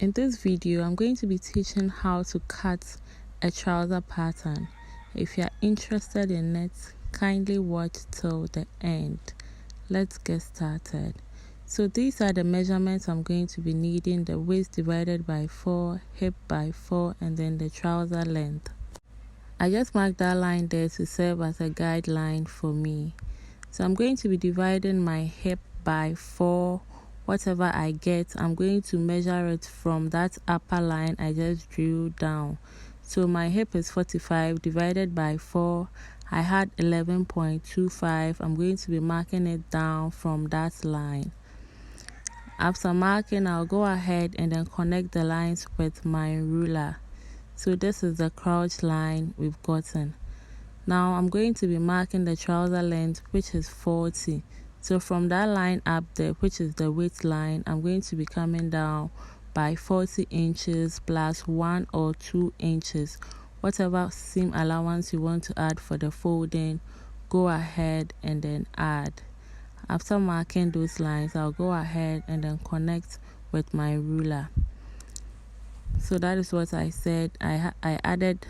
In this video, I'm going to be teaching how to cut a trouser pattern. If you are interested in it, kindly watch till the end. Let's get started. So these are the measurements I'm going to be needing: the waist divided by 4, hip by 4, and then the trouser length. I just marked that line there to serve as a guideline for me. So I'm going to be dividing my hip by 4. Whatever I get, I'm going to measure it from that upper line I just drew down. So my hip is 45 divided by 4. I had 11.25. I'm going to be marking it down from that line. After marking, I'll go ahead and then connect the lines with my ruler. So this is the crouch line we've gotten. Now I'm going to be marking the trouser length, which is 40. So from that line up there, which is the waist line, I'm going to be coming down by 40 inches plus 1 or 2 inches. Whatever seam allowance you want to add for the folding, go ahead and then add. After marking those lines, I'll go ahead and then connect with my ruler. So that is what I said. I added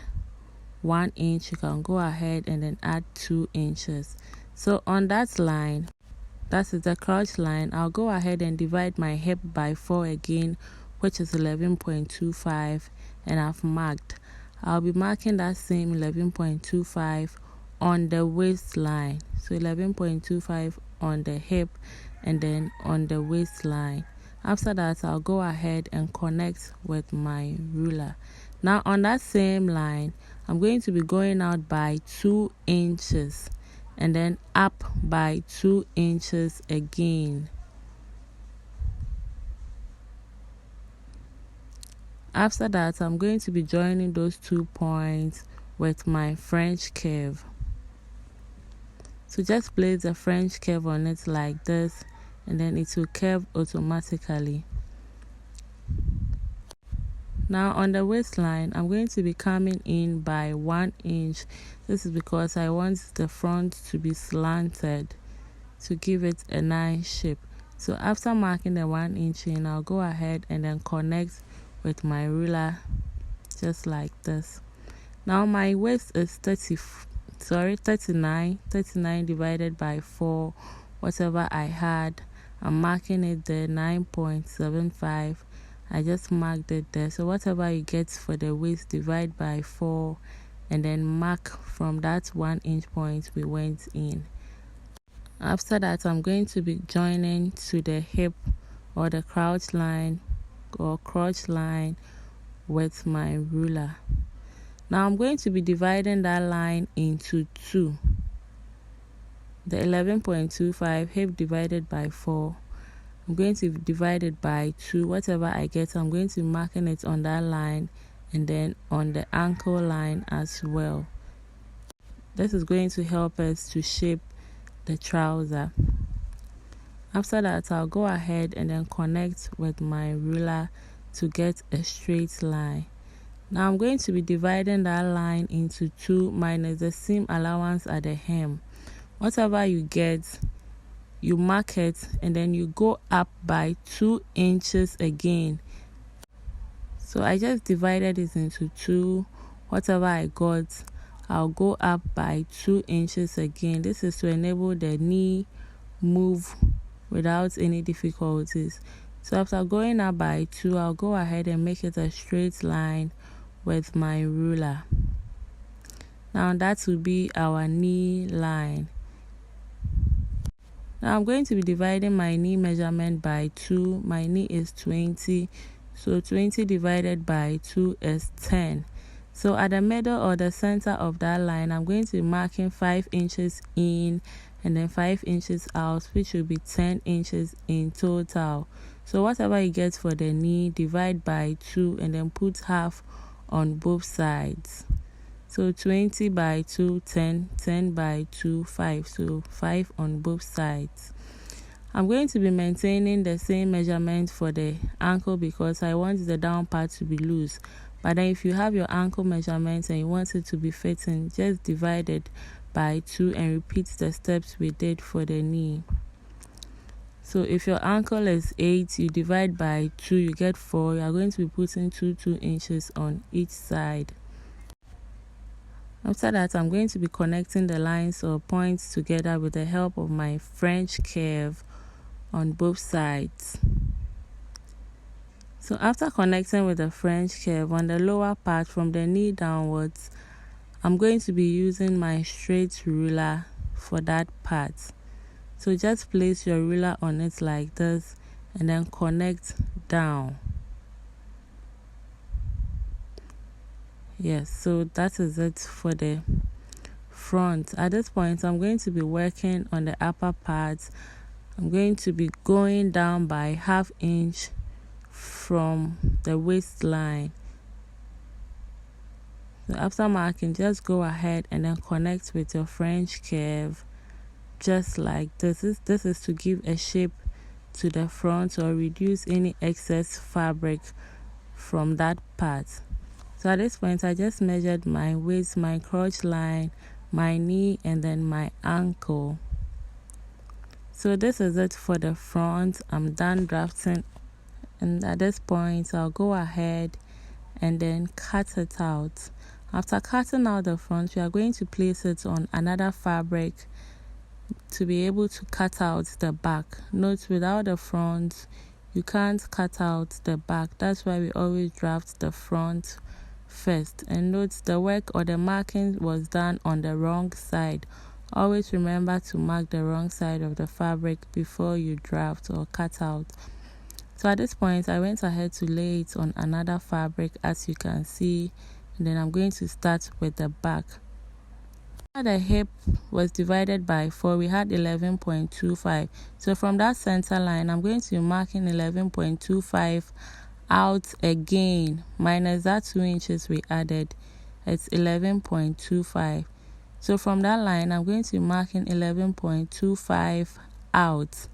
1 inch. You can go ahead and then add 2 inches. So on that line, that is the crouch line, I'll go ahead and divide my hip by 4 again, which is 11.25, and I've marked. I'll be marking that same 11.25 on the waistline. So 11.25 on the hip and then on the waistline. After that, I'll go ahead and connect with my ruler. Now on that same line, I'm going to be going out by 2 inches and then up by 2 inches again. After that, I'm going to be joining those 2 points with my French curve. So just place the French curve on it like this, and then it will curve automatically. Now on the waistline, I'm going to be coming in by 1 inch. This is because I want the front to be slanted to give it a nice shape. So after marking the 1 inch in, I'll go ahead and then connect with my ruler just like this. Now my waist is 39 divided by 4. Whatever I had, I'm marking it there, 9.75. I just marked it there. So whatever you get for the waist, divide by 4 and then mark from that 1 inch point we went in. After that, I'm going to be joining to the hip or the crouch line or crotch line with my ruler. Now I'm going to be dividing that line into 2. The 11.25 hip divided by 4. I'm going to divide it by 2. Whatever I get, I'm going to be marking it on that line and then on the ankle line as well. This is going to help us to shape the trouser. After that, I'll go ahead and then connect with my ruler to get a straight line. Now I'm going to be dividing that line into 2 minus the seam allowance at the hem. Whatever you get, you mark it and then you go up by 2 inches again. So I just divided it into 2. Whatever I got, I'll go up by 2 inches again. This is to enable the knee move without any difficulties. So after going up by 2, I'll go ahead and make it a straight line with my ruler. Now that will be our knee line. Now I'm going to be dividing my knee measurement by 2. My knee is 20. So 20 divided by 2 is 10. So at the middle or the center of that line, I'm going to be marking 5 inches in and then 5 inches out, which will be 10 inches in total. So whatever you get for the knee, divide by 2 and then put half on both sides. So 20 by 2, 10, 10 by 2, 5. So 5 on both sides. I'm going to be maintaining the same measurement for the ankle because I want the down part to be loose. But then if you have your ankle measurements and you want it to be fitting, just divide it by 2 and repeat the steps we did for the knee. So if your ankle is 8, you divide by 2, you get 4. You are going to be putting 2 inches on each side. After that, I'm going to be connecting the lines or points together with the help of my French curve on both sides. So after connecting with the French curve on the lower part from the knee downwards, I'm going to be using my straight ruler for that part. So just place your ruler on it like this and then connect down. Yes, so that is it for the front. At this point, I'm going to be working on the upper part. I'm going to be going down by 1/2 inch from the waistline. So after marking, just go ahead and then connect with your French curve, just like this. This is to give a shape to the front or reduce any excess fabric from that part. So at this point, I just measured my waist, my crotch line, my knee, and then my ankle. So this is it for the front. I'm done drafting, and at this point, I'll go ahead and then cut it out. After cutting out the front, we are going to place it on another fabric to be able to cut out the back. Note, without the front, you can't cut out the back. That's why we always draft the front first. And note, the work or the marking was done on the wrong side. Always remember to mark the wrong side of the fabric before you draft or cut out. So at this point, I went ahead to lay it on another fabric, as you can see, and then I'm going to start with the back. The hip was divided by 4. We had 11.25. So from that center line, I'm going to be marking 11.25 out again, minus that 2 inches we added. It's 11.25. So from that line, I'm going to be marking 11.25 out.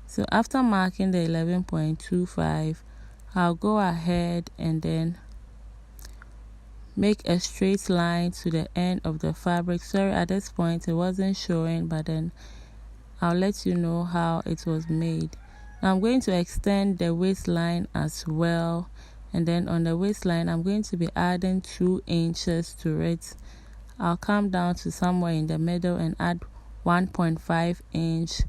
So after marking the 11.25, I'll go ahead and then make a straight line to the end of the fabric. Sorry, at this point it wasn't showing, but then I'll let you know how it was made. Now I'm going to extend the waistline as well, and then on the waistline I'm going to be adding 2 inches to it. I'll come down to somewhere in the middle and add 1.5 inch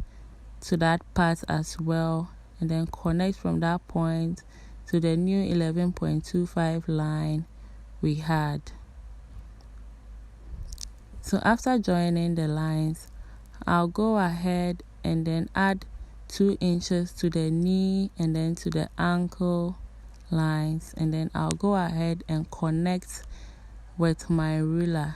to that part as well, and then connect from that point to the new 11.25 line we had. So after joining the lines, I'll go ahead and then add 2 inches to the knee and then to the ankle lines, and then I'll go ahead and connect with my ruler.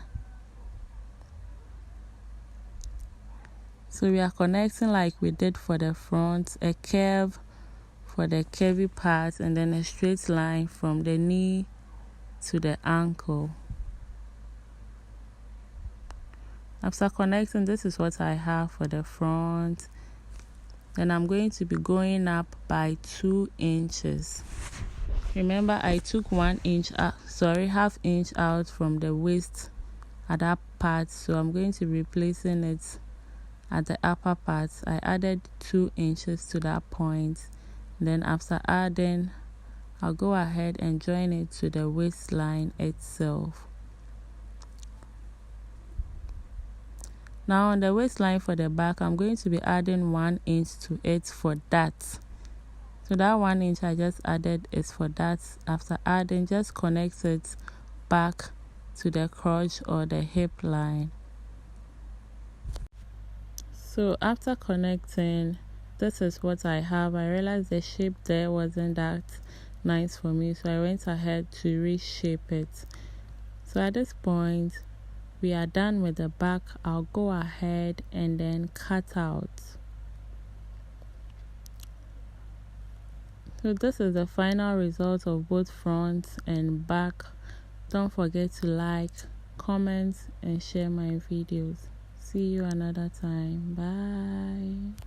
So we are connecting like we did for the front, a curve for the curvy part, and then a straight line from the knee to the ankle. After connecting, this is what I have for the front. Then I'm going to be going up by 2 inches. Remember, I took 1 inch, half inch out from the waist at that part, so I'm going to be replacing it at the upper part. I added 2 inches to that point. Then after adding, I'll go ahead and join it to the waistline itself. Now on the waistline for the back, I'm going to be adding 1 inch to it for that. So that 1 inch I just added is for that. After adding, just connect it back to the crotch or the hip line. So after connecting, this is what I have. I realized the shape there wasn't that nice for me, so I went ahead to reshape it. So at this point, we are done with the back. I'll go ahead and then cut out. So this is the final result of both front and back. Don't forget to like, comment, and share my videos. See you another time. Bye.